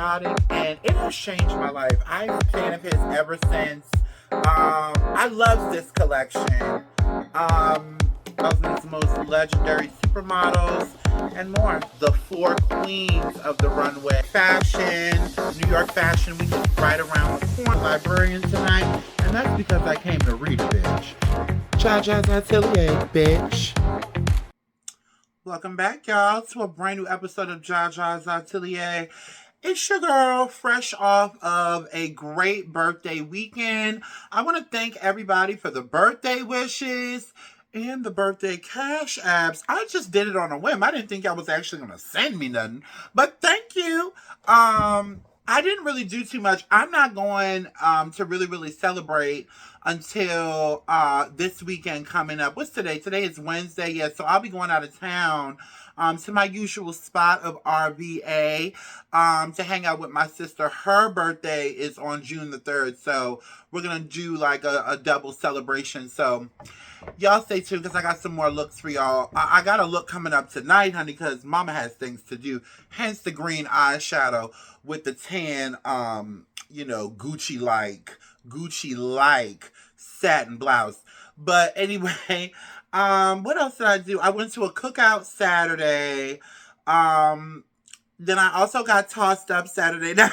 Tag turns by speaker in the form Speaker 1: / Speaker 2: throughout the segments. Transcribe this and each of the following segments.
Speaker 1: patriotic, and it has changed my life. I'm a fan of his ever since. I love this collection. Of his most legendary supermodels and more. The four queens of the runway. Fashion, New York Fashion Week is right around the corner. Librarian tonight, and that's because I came to read a bitch. Jaja's Atelier, bitch. Welcome back, y'all, to a brand new episode of Jaja's Atelier. It's your girl, fresh off of a great birthday weekend. I want to thank everybody for the birthday wishes and the birthday cash apps. I just did it on a whim. I didn't think I was actually going to send me nothing, but thank you. I didn't really do too much. I'm not going to really celebrate until this weekend coming up. What's today? Today is Wednesday, yeah, so I'll be going out of town to my usual spot of RVA to hang out with my sister. Her birthday is on June the 3rd, so we're going to do like a double celebration. So y'all stay tuned because I got some more looks for y'all. I got a look coming up tonight, honey, because mama has things to do. Hence the green eyeshadow with the tan, Gucci-like satin blouse. But anyway, what else did I do? I went to a cookout Saturday. Then I also got tossed up Saturday night.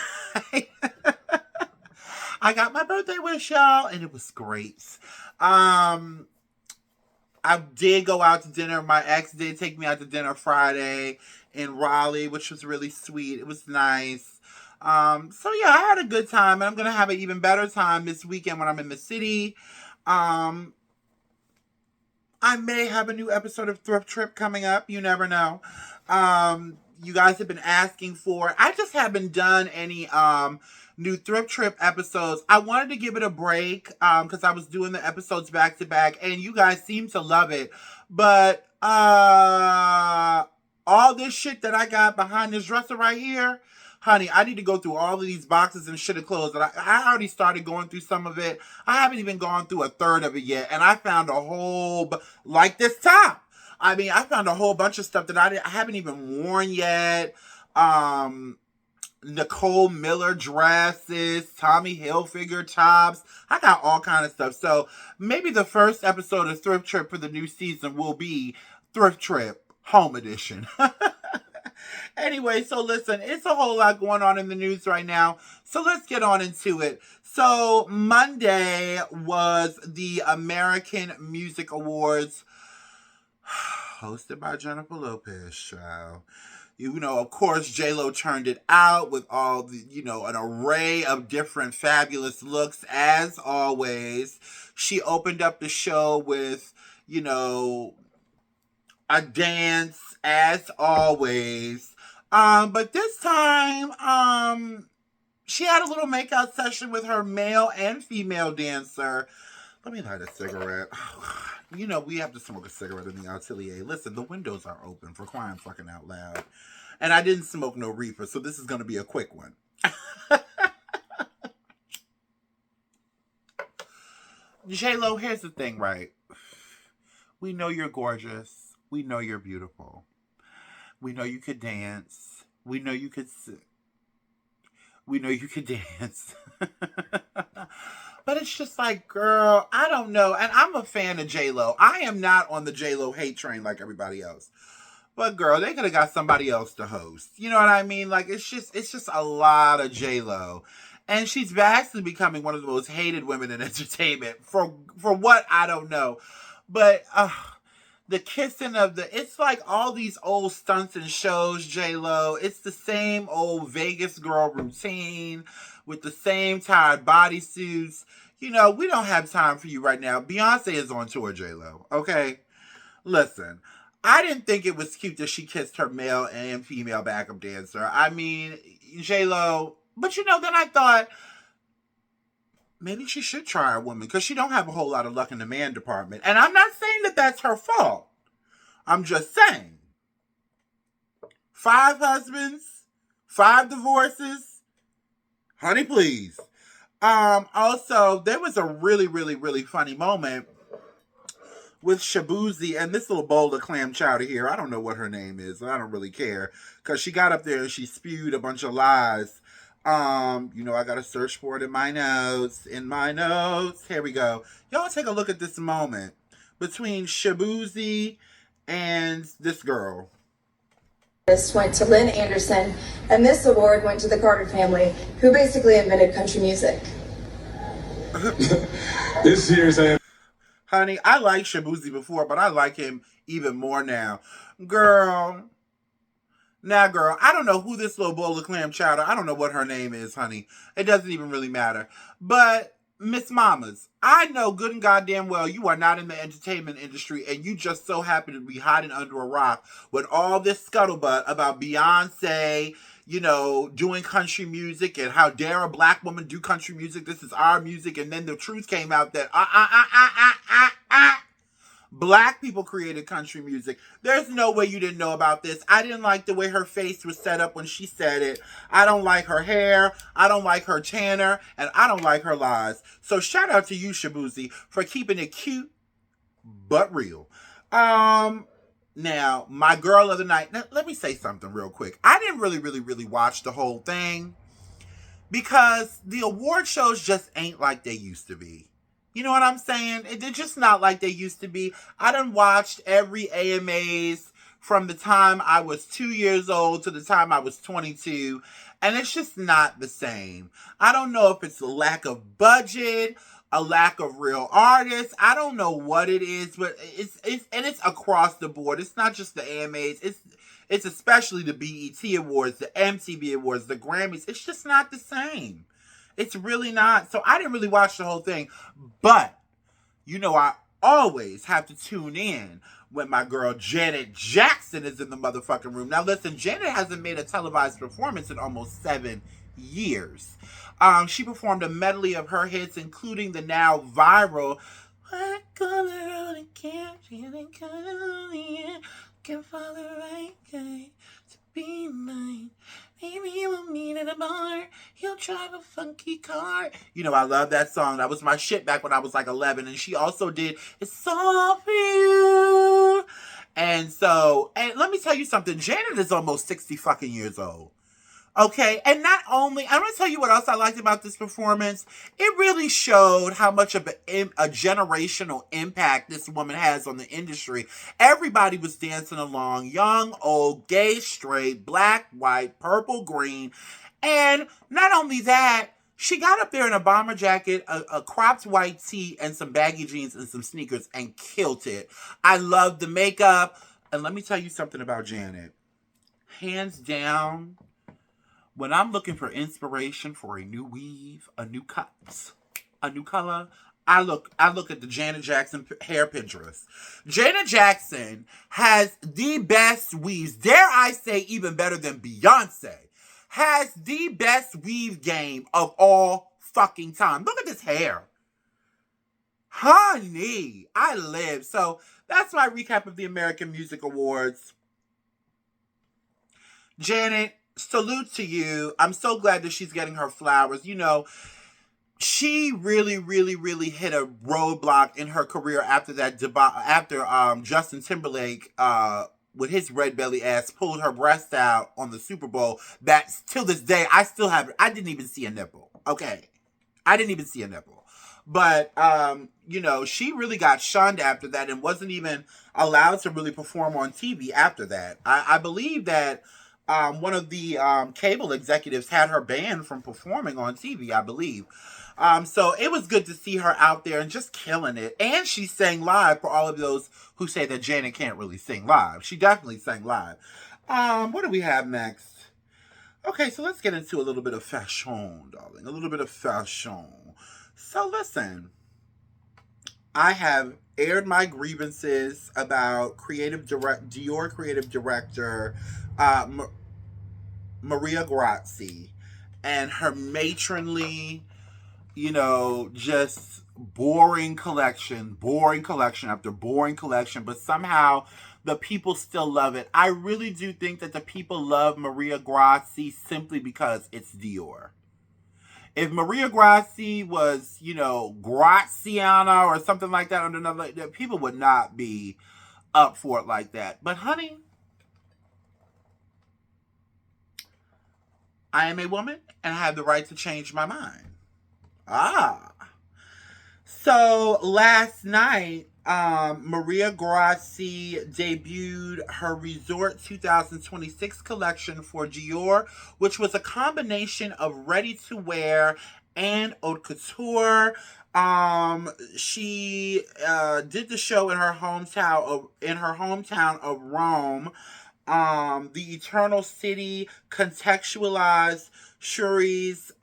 Speaker 1: I got my birthday wish, y'all, and it was great. I did go out to dinner. My ex did take me out to dinner Friday in Raleigh, which was really sweet. It was nice. So yeah, I had a good time, and I'm gonna have an even better time this weekend when I'm in the city. I may have a new episode of Thrift Trip coming up. You never know. You guys have been asking for. I just haven't done any new Thrift Trip episodes. I wanted to give it a break because I was doing the episodes back to back, and you guys seem to love it. But all this shit that I got behind this dresser right here, honey, I need to go through all of these boxes and shit of clothes. And I already started going through some of it. I haven't even gone through a third of it yet. And I found a whole, like this top. I mean, I found a whole bunch of stuff that I haven't even worn yet. Nicole Miller dresses, Tommy Hilfiger tops. I got all kind of stuff. So maybe the first episode of Thrift Trip for the new season will be Thrift Trip Home Edition. Anyway, so listen, it's a whole lot going on in the news right now. So let's get on into it. So Monday was the American Music Awards hosted by Jennifer Lopez, child. You know, of course, J-Lo turned it out with all the, an array of different fabulous looks, as always. She opened up the show with, a dance, as always. But this time, she had a little makeout session with her male and female dancer. Let me light a cigarette. We have to smoke a cigarette in the atelier. Listen, the windows are open, for crying fucking out loud. And I didn't smoke no reefer, so this is going to be a quick one. J-Lo, here's the thing, right? We know you're gorgeous. We know you're beautiful. We know you could dance. We know you could sit. We know you could dance. But it's just like, girl, I don't know. And I'm a fan of J-Lo. I am not on the J-Lo hate train like everybody else. But girl, they could have got somebody else to host. You know what I mean? Like, it's just a lot of J-Lo. And she's vastly becoming one of the most hated women in entertainment. For what? I don't know. But the kissing of it's like all these old stunts and shows, J-Lo. It's the same old Vegas girl routine with the same tired bodysuits. We don't have time for you right now. Beyonce is on tour, J-Lo. Okay? Listen, I didn't think it was cute that she kissed her male and female backup dancer. I mean, J-Lo. But then I thought, maybe she should try a woman because she don't have a whole lot of luck in the man department. And I'm not saying that that's her fault. I'm just saying. 5 husbands, 5 divorces. Honey, please. Also, there was a really, really, really funny moment with Shabuzi and this little bowl of clam chowder here. I don't know what her name is. I don't really care. Because she got up there and she spewed a bunch of lies I gotta search for it in my notes. In my notes. Here we go. Y'all take a look at this moment between Shabuzi and this girl.
Speaker 2: This went to Lynn Anderson, and this award went to the Carter family, who basically invented country music.
Speaker 1: This year's honey, I liked Shabuzi before, but I like him even more now. Girl. Now, girl, I don't know who this little bowl of clam chowder, I don't know what her name is, honey. It doesn't even really matter. But, Miss Mamas, I know good and goddamn well you are not in the entertainment industry and you just so happen to be hiding under a rock with all this scuttlebutt about Beyonce, doing country music and how dare a black woman do country music. This is our music. And then the truth came out that, black people created country music. There's no way you didn't know about this. I didn't like the way her face was set up when she said it. I don't like her hair. I don't like her tanner. And I don't like her lies. So shout out to you, Shabuzi, for keeping it cute but real. Now, my girl of the night. Now, let me say something real quick. I didn't really watch the whole thing because the award shows just ain't like they used to be. You know what I'm saying? They're just not like they used to be. I done watched every AMAs from the time I was 2 years old to the time I was 22, and it's just not the same. I don't know if it's a lack of budget, a lack of real artists. I don't know what it is, but it's across the board. It's not just the AMAs. It's especially the BET Awards, the MTV Awards, the Grammys. It's just not the same. It's really not. So I didn't really watch the whole thing. But, I always have to tune in when my girl Janet Jackson is in the motherfucking room. Now listen, Janet hasn't made a televised performance in almost 7 years. She performed a medley of her hits, including the now viral "What color on the can follow the right guy to be mine. Maybe you will meet at a bar. He'll drive a funky car." I love that song. That was my shit back when I was like 11. And she also did "It's All For You." And let me tell you something. Janet is almost 60 fucking years old. Okay, and not only, I'm going to tell you what else I liked about this performance. It really showed how much of a generational impact this woman has on the industry. Everybody was dancing along, young, old, gay, straight, black, white, purple, green. And not only that, she got up there in a bomber jacket, a cropped white tee, and some baggy jeans and some sneakers and killed it. I loved the makeup. And let me tell you something about Janet. Hands down, when I'm looking for inspiration for a new weave, a new cut, a new color, I look at the Janet Jackson hair Pinterest. Janet Jackson has the best weaves, dare I say even better than Beyonce, has the best weave game of all fucking time. Look at this hair. Honey, I live. So that's my recap of the American Music Awards. Janet, salute to you. I'm so glad that she's getting her flowers. She really hit a roadblock in her career after that after Justin Timberlake with his red belly ass pulled her breast out on the Super Bowl. That till this day I didn't even see a nipple. Okay. I didn't even see a nipple. But she really got shunned after that and wasn't even allowed to really perform on TV after that. I believe that one of the cable executives had her banned from performing on TV, I believe. So it was good to see her out there and just killing it. And she sang live for all of those who say that Janet can't really sing live. She definitely sang live. What do we have next? Okay, so let's get into a little bit of fashion, darling. A little bit of fashion. So listen, I have aired my grievances about Dior creative director Maria Grazzi and her matronly, just boring collection after boring collection, but somehow the people still love it. I really do think that the people love Maria Grazzi simply because it's Dior. If Maria Grazzi was, Graziana or something like that under another, people would not be up for it like that. But honey, I am a woman and I have the right to change my mind. Ah. So last night, Maria Grassi debuted her Resort 2026 collection for Dior, which was a combination of ready to wear and haute couture. She did the show in her hometown of Rome. The Eternal City contextualized Shuri's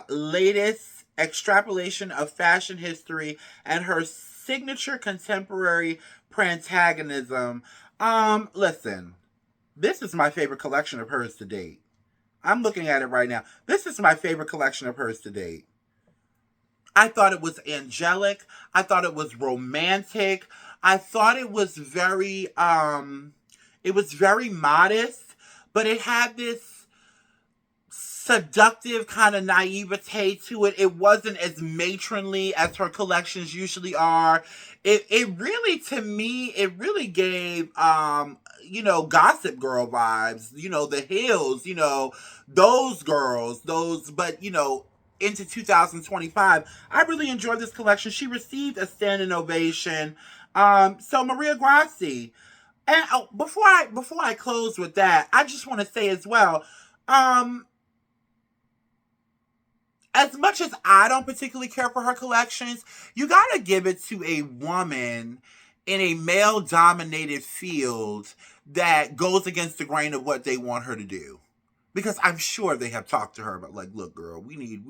Speaker 1: latest extrapolation of fashion history and her signature contemporary protagonism. Listen, this is my favorite collection of hers to date. I'm looking at it right now. This is my favorite collection of hers to date. I thought it was angelic. I thought it was romantic. I thought it was very modest, but it had this seductive kind of naivete to it. It wasn't as matronly as her collections usually are. It really, to me, it really gave Gossip Girl vibes, the Hills, those girls, but into 2025. I really enjoyed this collection. She received a standing ovation. So Maria Grassi. And before I close with that, I just want to say as well, as much as I don't particularly care for her collections, you gotta give it to a woman in a male-dominated field that goes against the grain of what they want her to do. Because I'm sure they have talked to her about, like, look, girl, we need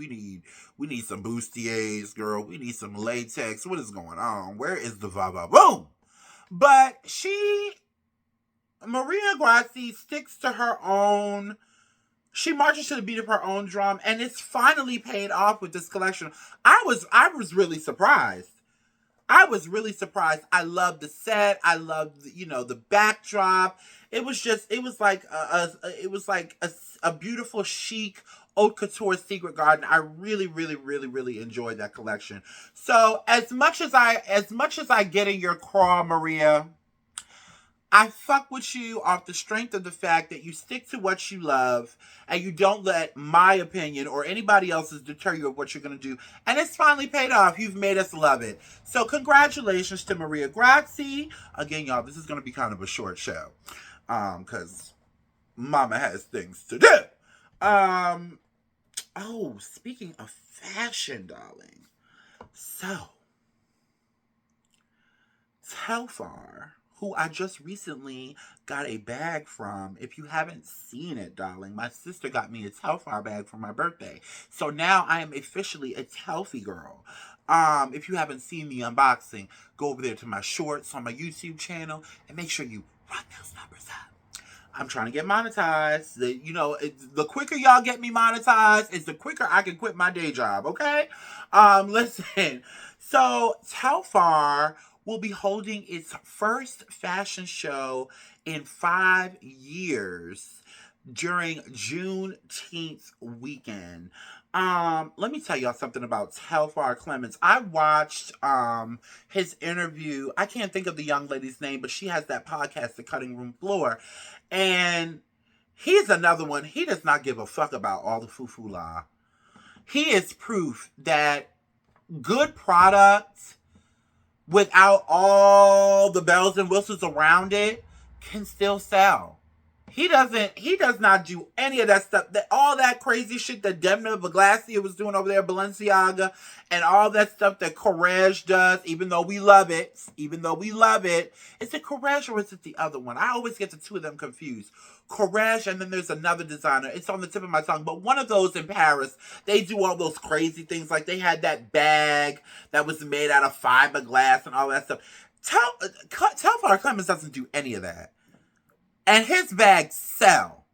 Speaker 1: some bustiers, girl. We need some latex. What is going on? Where is the va-va-boom? But Maria Grassi sticks to her own. She marches to the beat of her own drum, and it's finally paid off with this collection. I was really surprised. I was really surprised. I loved the set. I loved, the backdrop. It was like a beautiful chic haute couture secret garden. I really, really, really, really enjoyed that collection. So as much as I get in your craw, Maria, I fuck with you off the strength of the fact that you stick to what you love and you don't let my opinion or anybody else's deter you of what you're going to do. And it's finally paid off. You've made us love it. So congratulations to Maria Grassi. Again, y'all, this is going to be kind of a short show because mama has things to do. Speaking of fashion, darling. So, Telfar, who I just recently got a bag from. If you haven't seen it, darling, my sister got me a Telfar bag for my birthday. So now I am officially a Telfie girl. If you haven't seen the unboxing, go over there to my shorts on my YouTube channel and make sure you run those numbers up. I'm trying to get monetized. The quicker y'all get me monetized, is the quicker I can quit my day job, okay? Listen. So Telfar will be holding its first fashion show in 5 years during Juneteenth weekend. Let me tell y'all something about Telfar Clemens. I watched his interview. I can't think of the young lady's name, but she has that podcast, The Cutting Room Floor. And he's another one. He does not give a fuck about all the foo-foo-la. He is proof that good products without all the bells and whistles around it can still sell. He does not do any of that stuff. All that crazy shit that Demna Baglacia was doing over there, Balenciaga, and all that stuff that Courage does, even though we love it. Is it Courage or is it the other one? I always get the two of them confused. Courage, and then there's another designer. It's on the tip of my tongue. But one of those in Paris, they do all those crazy things. Like they had that bag that was made out of fiberglass and all that stuff. Telfar Clemens doesn't do any of that. And his bags sell.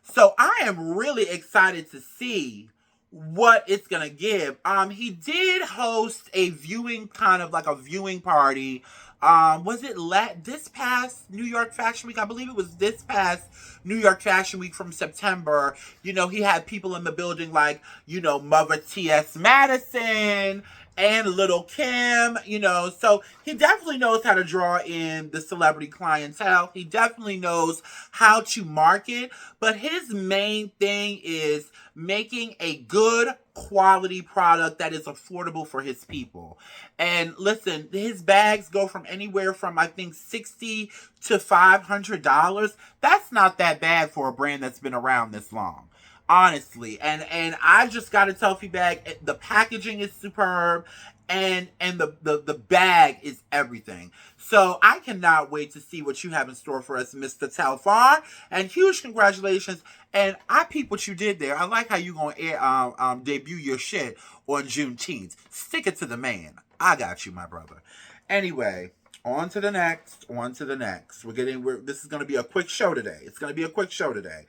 Speaker 1: So I am really excited to see what it's going to give. He did host a viewing party. Was it this past New York Fashion Week? I believe it was this past New York Fashion Week from September. He had people in the building like, Mother T.S. Madison and Little Kim, you know. So he definitely knows how to draw in the celebrity clientele. He definitely knows how to market, but his main thing is making a good quality product that is affordable for his people. And listen, his bags go from anywhere from I think $60 to $500. That's not that bad for a brand that's been around this long, honestly. And I just got a Tuffy bag. The packaging is superb, and the bag is everything. So I cannot wait to see what you have in store for us, Mr. Telfar. And huge congratulations. And I peep what you did there. I like how you gonna debut your shit on Juneteenth. Stick it to the man. I got you, my brother. Anyway, on to the next. On to the next. This is gonna be a quick show today. It's gonna be a quick show today.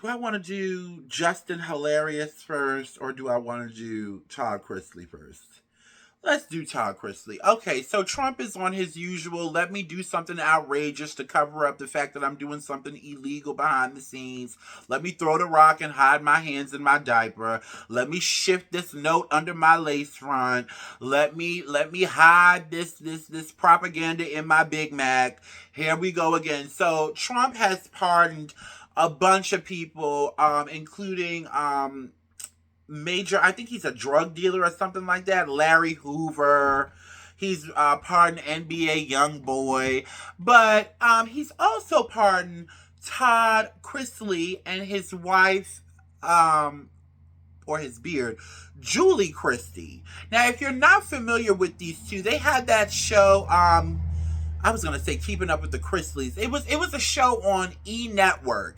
Speaker 1: Do I want to do Justin Hilarious first, or do I want to do Todd Chrisley first? Let's do Todd Chrisley. Okay, so Trump is on his usual, let me do something outrageous to cover up the fact that I'm doing something illegal behind the scenes. Let me throw the rock and hide my hands in my diaper. Let me shift this note under my lace front. Let me hide this propaganda in my Big Mac. Here we go again. So Trump has pardoned a bunch of people, including I think he's a drug dealer or something like that, Larry Hoover. He's pardoned NBA YoungBoy, but he's also pardoned Todd Chrisley and his wife, or his beard, Julie Christie. Now, if you're not familiar with these two, they had that show, I was gonna say Keeping Up with the Chrisleys. It was a show on E! Network,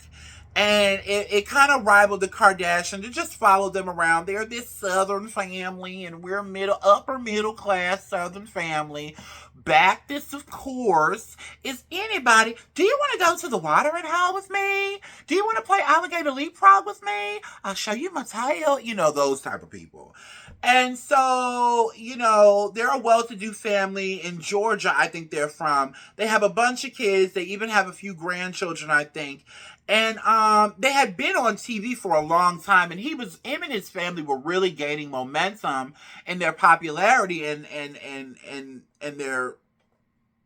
Speaker 1: and it kind of rivaled the Kardashians. It just followed them around. They're this Southern family, and we're upper middle class Southern family. Baptist, of course. Is anybody? Do you want to go to the watering hole with me? Do you want to play alligator leapfrog with me? I'll show you my tail. You know, those type of people. And so, you know, they're a well-to-do family in Georgia, I think they're from. They have a bunch of kids. They even have a few grandchildren, I think. And they had been on TV for a long time, and him and his family were really gaining momentum in their popularity and their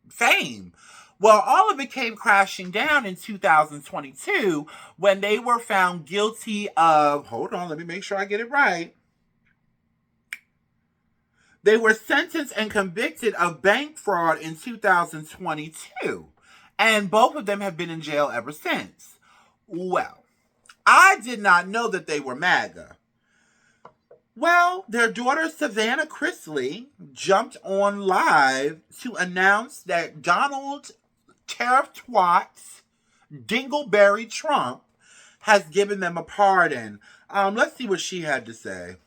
Speaker 1: fame. Well, all of it came crashing down in 2022 when they were found guilty of, hold on, let me make sure I get it right. They were sentenced and convicted of bank fraud in 2022, and both of them have been in jail ever since. Well, I did not know that they were MAGA. Well, their daughter Savannah Chrisley jumped on live to announce that Donald Tariff Twats Dingleberry Trump has given them a pardon. Let's see what she had to say.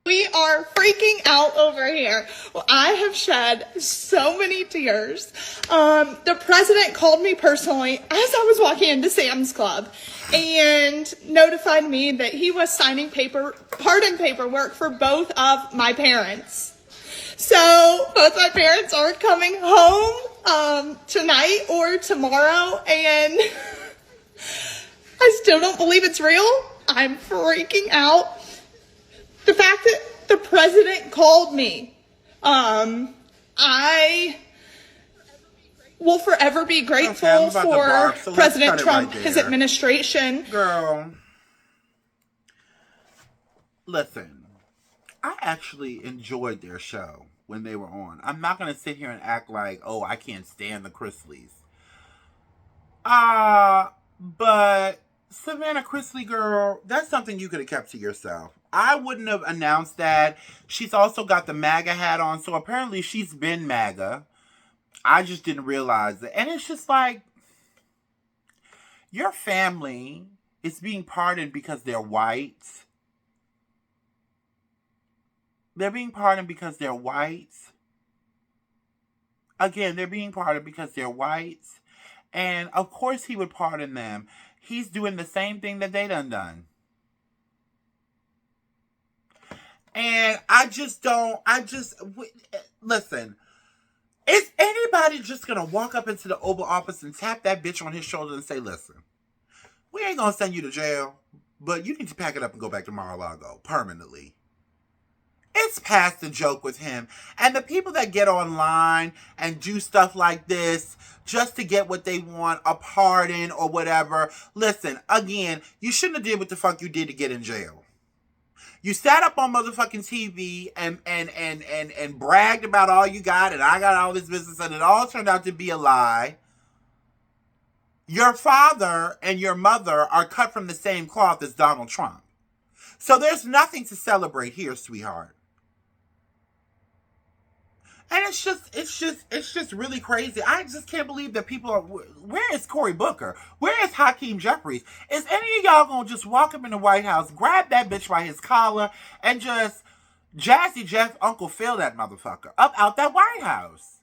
Speaker 3: We are freaking out over here. Well, I have shed so many tears. The president called me personally as I was walking into Sam's Club and notified me that he was signing pardon paperwork for both of my parents. So both my parents are coming home tonight or tomorrow, and I still don't believe it's real. I'm freaking out. The fact that the president called me, I will forever be grateful for President Trump, his administration.
Speaker 1: Girl, listen, I actually enjoyed their show when they were on. I'm not going to sit here and act like, oh, I can't stand the Chrisleys. But Savannah Chrisley, girl, that's something you could have kept to yourself. I wouldn't have announced that. She's also got the MAGA hat on, so apparently she's been MAGA. I just didn't realize it. And it's just like, your family is being pardoned because they're white. They're being pardoned because they're white. Again, they're being pardoned because they're white. And of course he would pardon them. He's doing the same thing that they done. And listen, is anybody just going to walk up into the Oval Office and tap that bitch on his shoulder and say, listen, we ain't gonna send you to jail, but you need to pack it up and go back to Mar-a-Lago permanently. It's past the joke with him. And the people that get online and do stuff like this just to get what they want, a pardon or whatever. Listen, again, you shouldn't have did what the fuck you did to get in jail. You sat up on motherfucking TV and bragged about all you got and I got all this business and it all turned out to be a lie. Your father and your mother are cut from the same cloth as Donald Trump. So there's nothing to celebrate here, sweetheart. And it's just really crazy. I just can't believe that people are. Where is Cory Booker? Where is Hakeem Jeffries? Is any of y'all gonna just walk up in the White House, grab that bitch by his collar, and just Jazzy Jeff Uncle Phil that motherfucker up out that White House?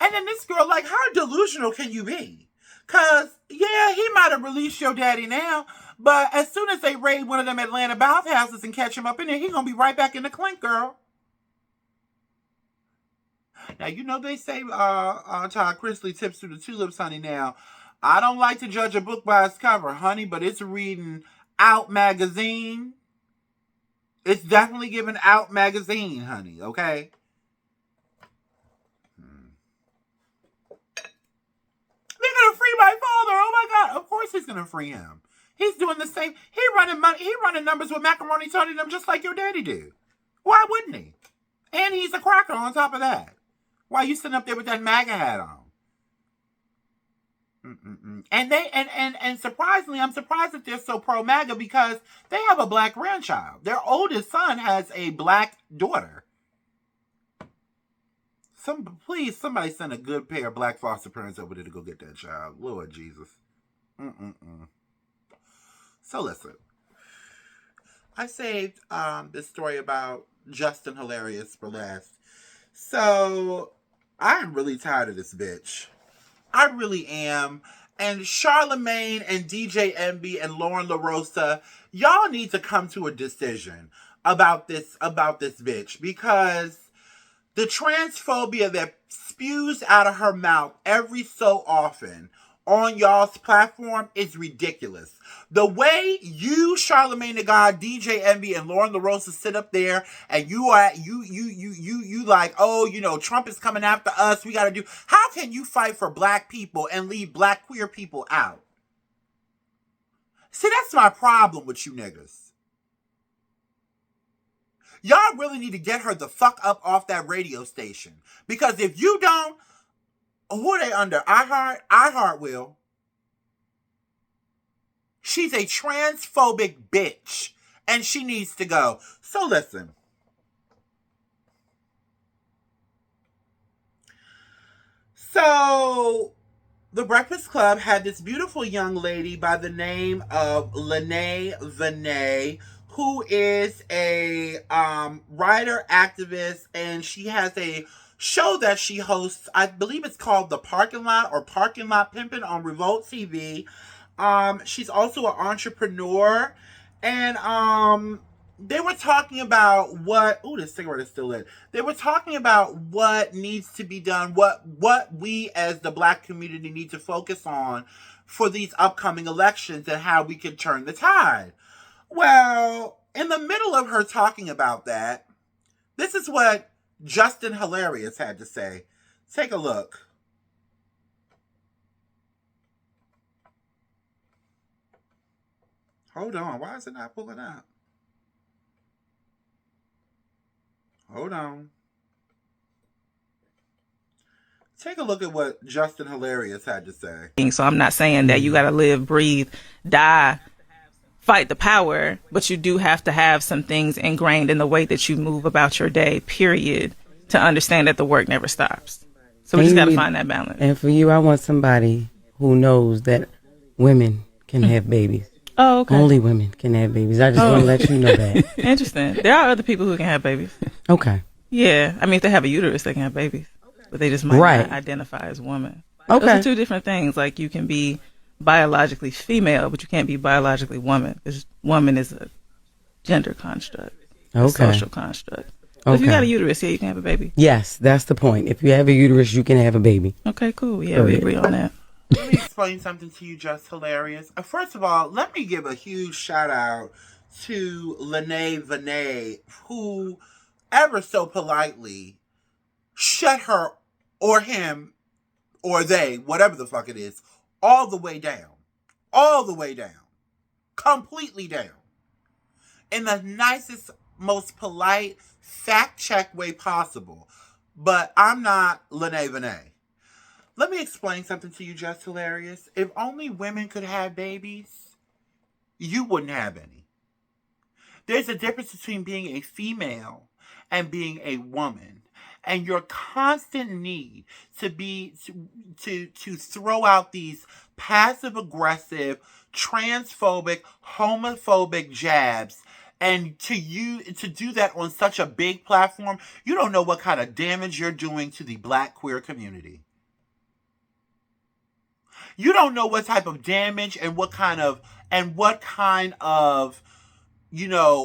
Speaker 1: And then this girl, like, how delusional can you be? Cause yeah, he might have released your daddy now. But as soon as they raid one of them Atlanta bathhouses and catch him up in there, he's going to be right back in the clink, girl. Now, you know they say Todd Chrisley tips through the tulips, honey. Now, I don't like to judge a book by its cover, honey, but it's reading Out Magazine. It's definitely giving Out Magazine, honey, okay? They're going to free my father. Oh, my God. Of course he's going to free him. He's doing the same. He running numbers with Macaroni Tony them just like your daddy do. Why wouldn't he? And he's a cracker on top of that. Why you sitting up there with that MAGA hat on? And they and surprisingly, I'm surprised that they're so pro MAGA because they have a black grandchild. Their oldest son has a black daughter. Please, somebody send a good pair of black foster parents over there to go get that child. Lord Jesus. So listen, I saved this story about Justin Hilarious for last. So I'm really tired of this bitch. I really am. And Charlamagne and DJ Envy and Lauren LaRosa, y'all need to come to a decision about this bitch because the transphobia that spews out of her mouth every so often on y'all's platform is ridiculous. The way you, Charlamagne the God, DJ Envy, and Lauren LaRosa sit up there and you like, oh, you know, Trump is coming after us. We got to do. How can you fight for black people and leave black queer people out? See, that's my problem with you niggas. Y'all really need to get her the fuck up off that radio station. Because if you don't, who are they under? iHeart? iHeart will. She's a transphobic bitch. And she needs to go. So listen. So, the Breakfast Club had this beautiful young lady by the name of Lene Vinay, who is a writer, activist, and she has a show that she hosts. I believe it's called The Parking Lot or Parking Lot Pimpin' on Revolt TV. She's also an entrepreneur, and they were talking about what. Oh, this cigarette is still lit. They were talking about what needs to be done, what we as the black community need to focus on for these upcoming elections, and how we can turn the tide. Well, in the middle of her talking about that, this is what Justin Hilarious had to say. Take a look. Hold on. Why is it not pulling up? Hold on. Take a look at what Justin Hilarious had to say.
Speaker 4: So I'm not saying that you got to live, breathe, die, fight the power, but you do have to have some things ingrained in the way that you move about your day, period, to understand that the work never stops. So we just got to find that balance.
Speaker 5: And for you, I want somebody who knows that women can have babies.
Speaker 4: Oh, okay.
Speaker 5: Only women can have babies. I just want to let you know that.
Speaker 4: Interesting. There are other people who can have babies.
Speaker 5: Okay.
Speaker 4: Yeah. I mean, if they have a uterus, they can have babies. But they just might not identify as women.
Speaker 5: Okay.
Speaker 4: Those are two different things. Like, you can be biologically female, but you can't be biologically woman. Because woman is a gender construct. A social construct. If you got a
Speaker 5: Okay.
Speaker 4: uterus, yeah, you can have a baby.
Speaker 5: Yes, that's the point. If you have a uterus, you can have a baby.
Speaker 4: Okay, cool. Yeah, we agree on that.
Speaker 1: Let me explain something to you, just hilarious. First of all, let me give a huge shout out to Lene Vinay, who ever so politely shut her or him or they, whatever the fuck it is, all the way down. All the way down. Completely down. In the nicest, most polite, fact check way possible. But I'm not Lene Vinay. Let me explain something to you, just hilarious. If only women could have babies, you wouldn't have any. There's a difference between being a female and being a woman. And your constant need to throw out these passive aggressive, transphobic, homophobic jabs, and to do that on such a big platform, you don't know what kind of damage you're doing to the Black queer community. You don't know what type of damage and what kind of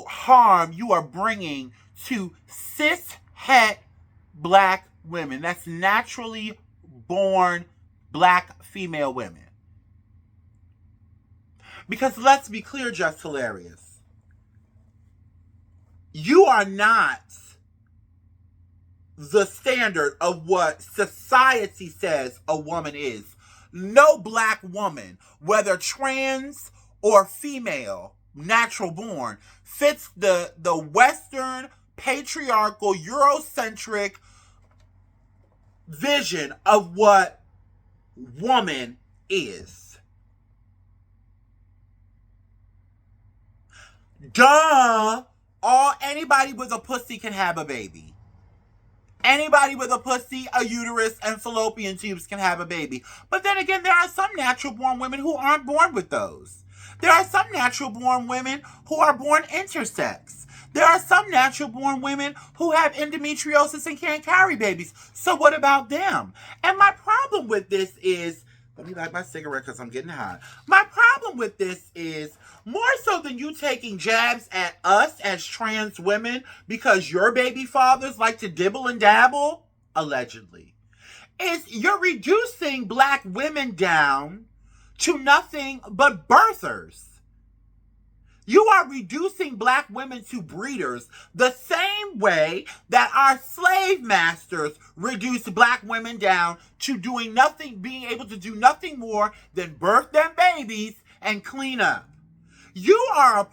Speaker 1: harm you are bringing to cis het Black women. That's naturally born Black female women. Because let's be clear, just hilarious. You are not the standard of what society says a woman is. No Black woman, whether trans or female, natural born, fits the Western, patriarchal, Eurocentric vision of what woman is. Duh! Anybody with a pussy can have a baby. Anybody with a pussy, a uterus, and fallopian tubes can have a baby. But then again, there are some natural-born women who aren't born with those. There are some natural-born women who are born intersex. There are some natural-born women who have endometriosis and can't carry babies. So what about them? And my problem with this is, let me light my cigarette because I'm getting hot. My problem with this is, more so than you taking jabs at us as trans women because your baby fathers like to dibble and dabble, allegedly, is you're reducing Black women down to nothing but birthers. You are reducing Black women to breeders the same way that our slave masters reduced Black women down to doing nothing, being able to do nothing more than birth them babies and clean up. You are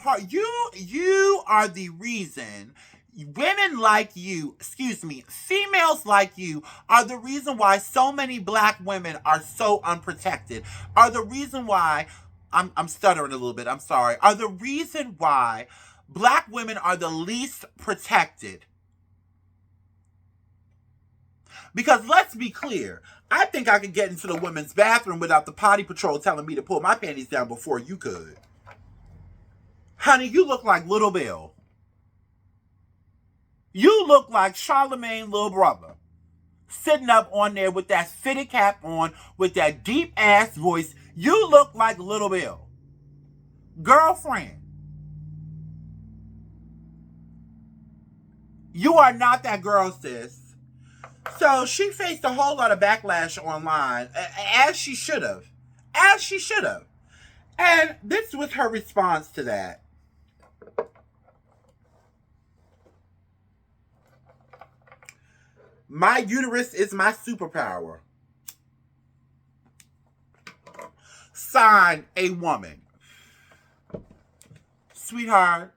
Speaker 1: the reason women like you, females like you are the reason why so many Black women are so unprotected, are the reason why, I'm stuttering a little bit, I'm sorry, are the reason why Black women are the least protected. Because let's be clear, I think I could get into the women's bathroom without the potty patrol telling me to pull my panties down before you could. Honey, you look like Little Bill. You look like Charlemagne little brother. Sitting up on there with that fitted cap on, with that deep ass voice. You look like Little Bill. Girlfriend. You are not that girl, sis. So she faced a whole lot of backlash online, as she should have. As she should have. And this was her response to that. My uterus is my superpower. Sign, a woman. Sweetheart,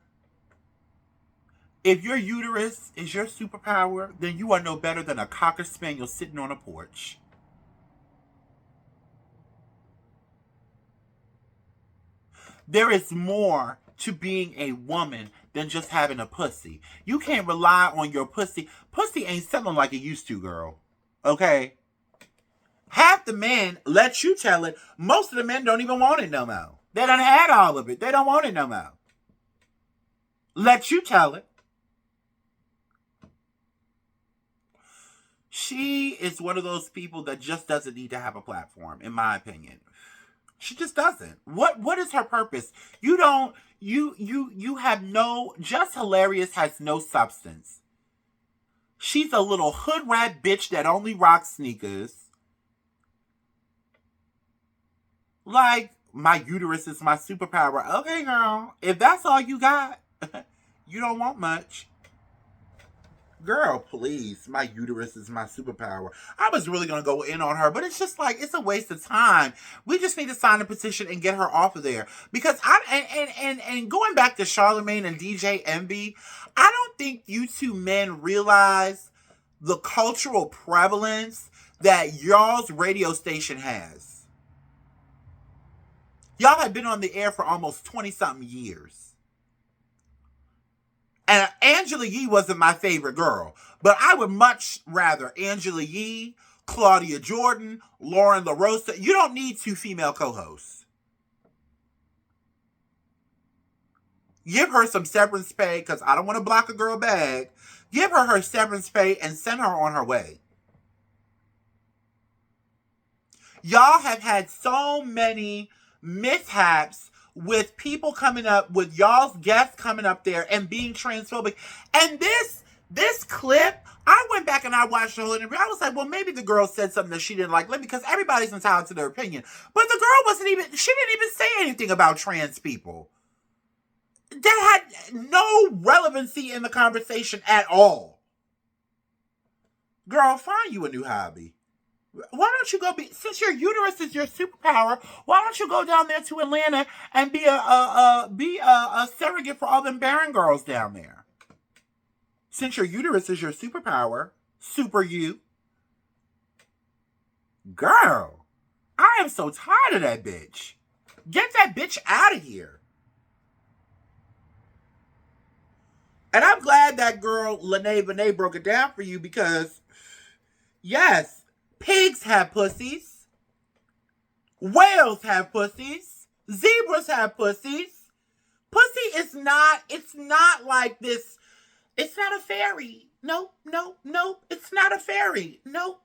Speaker 1: if your uterus is your superpower, then you are no better than a cocker spaniel sitting on a porch. There is more to being a woman than just having a pussy. You can't rely on your pussy. Pussy ain't selling like it used to, girl. Okay? Half the men let you tell it. Most of the men don't even want it no more. They done had all of it. They don't want it no more. Let you tell it. She is one of those people that just doesn't need to have a platform, in my opinion. She just doesn't. What is her purpose? You have no, Just Hilarious has no substance. She's a little hood rat bitch that only rocks sneakers. Like, my uterus is my superpower. Okay, girl. If that's all you got, you don't want much. Girl, please. My uterus is my superpower. I was really going to go in on her, but it's just like, it's a waste of time. We just need to sign a petition and get her off of there. Because and going back to Charlemagne and DJ Envy, I don't think you two men realize the cultural prevalence that y'all's radio station has. Y'all have been on the air for almost 20-something years. And Angela Yee wasn't my favorite girl, but I would much rather Angela Yee, Claudia Jordan, Lauren LaRosa. You don't need 2 female co-hosts. Give her some severance pay, because I don't want to block a girl bag. Give her severance pay and send her on her way. Y'all have had so many mishaps with people coming up, with y'all's guests coming up there and being transphobic. And this clip, I went back and I watched the whole interview. I was like, well, maybe the girl said something that she didn't like, because everybody's entitled to their opinion. But the girl she didn't even say anything about trans people. That had no relevancy in the conversation at all. Girl, find you a new hobby. Why don't you go since your uterus is your superpower, why don't you go down there to Atlanta and be a surrogate for all them barren girls down there? Since your uterus is your superpower, super you. Girl, I am so tired of that bitch. Get that bitch out of here. And I'm glad that girl Lene Bonet broke it down for you, because yes, pigs have pussies. Whales have pussies. Zebras have pussies. Pussy is not, it's not like this. It's not a fairy. No. It's not a fairy. No.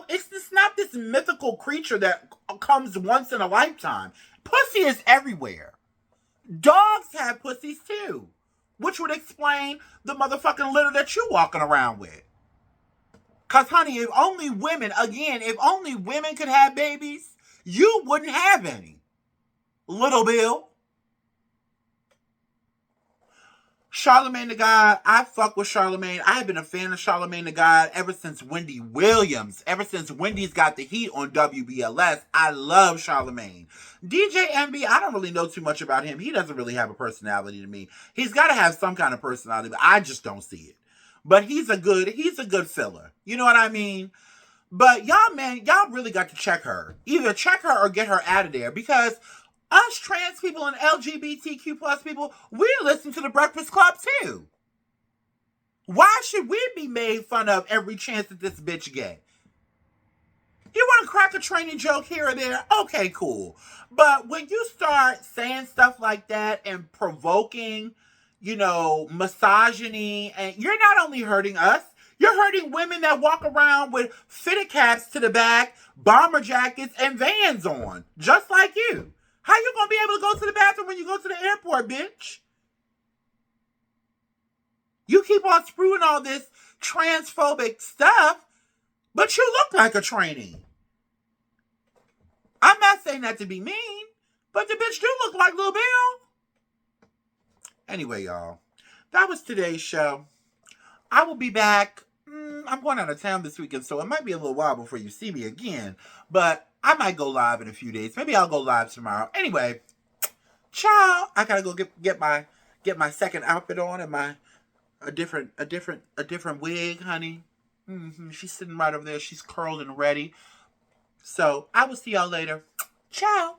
Speaker 1: It's not this mythical creature that comes once in a lifetime. Pussy is everywhere. Dogs have pussies too, which would explain the motherfucking litter that you're walking around with. Because, honey, if only women could have babies, you wouldn't have any. Little Bill. Charlemagne the God, I fuck with Charlemagne. I have been a fan of Charlemagne the God ever since Wendy Williams. Ever since Wendy's got the heat on WBLS, I love Charlemagne. DJ Envy, I don't really know too much about him. He doesn't really have a personality to me. He's got to have some kind of personality, but I just don't see it. But he's a good filler. You know what I mean? But y'all really got to check her. Either check her or get her out of there. Because us trans people and LGBTQ plus people, we listen to the Breakfast Club too. Why should we be made fun of every chance that this bitch get? You want to crack a training joke here or there? Okay, cool. But when you start saying stuff like that and provoking, misogyny, and you're not only hurting us, you're hurting women that walk around with fitted caps to the back, bomber jackets, and Vans on, just like you. How you gonna be able to go to the bathroom when you go to the airport, bitch? You keep on spewing all this transphobic stuff, but you look like a trainee. I'm not saying that to be mean, but the bitch do look like Lil Bill. Anyway, y'all, that was today's show. I will be back. I'm going out of town this weekend, so it might be a little while before you see me again. But I might go live in a few days. Maybe I'll go live tomorrow. Anyway, ciao. I gotta go get my second outfit on and a different wig, honey. She's sitting right over there. She's curled and ready. So I will see y'all later. Ciao.